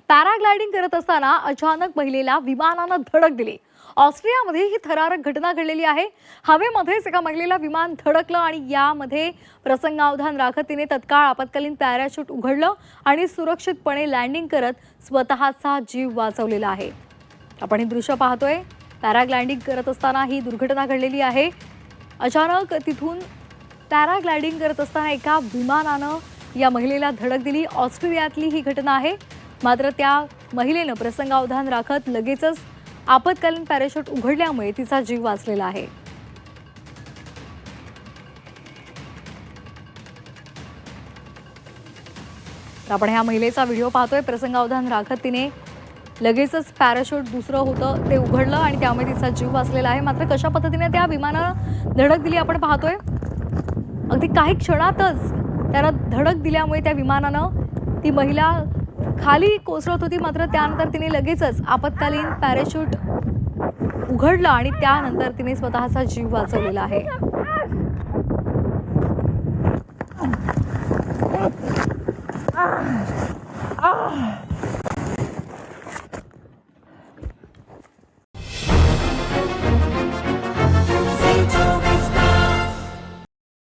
Paragliding करत असताना अचानक महिलेला विमानानं धडक दिली। ऑस्ट्रियामध्ये ही थरारक घटना घडलेली आहे। हवेमध्येच एका महिलेला विमान धडकलं आणि यामध्ये प्रसंगावधान राखत तिने तत्काळ आपत्कालीन पॅराशूट उघडलं आणि सुरक्षितपणे लँडिंग करत स्वतःचा जीव वाचवलेला आहे। आपण हे दृश्य पाहतोय। पॅराग्लायडिंग करत असताना ही दुर्घटना घडलेली आहे। अचानक तिथून पॅराग्लायडिंग करत असताना एका विमानानं या महिलेला धडक दिली। ऑस्ट्रेलियातली ही घटना आहे। मात्र त्या महिलेनं प्रसंगावधान राखत लगेचच आपत्कालीन पॅराशूट उघडल्यामुळे तिचा जीव वाचलेला आहे। आपण ह्या महिलेचा व्हिडिओ पाहतोय। प्रसंगावधान राखत तिने लगेचच पॅराशूट दुसरं होतं ते उघडलं आणि त्यामुळे तिचा जीव वाचलेला आहे। मात्र कशा पद्धतीने त्या विमानानं धडक दिली आपण पाहतोय। अगदी काही क्षणातच त्याला धडक दिल्यामुळे त्या विमानानं ती महिला खाली कोसळत होती। मात्र त्यानंतर तिने लगेचच आपत्कालीन पॅराशूट उघडलं आणि त्यानंतर तिने स्वतःचा जीव वाचवलेला आहे।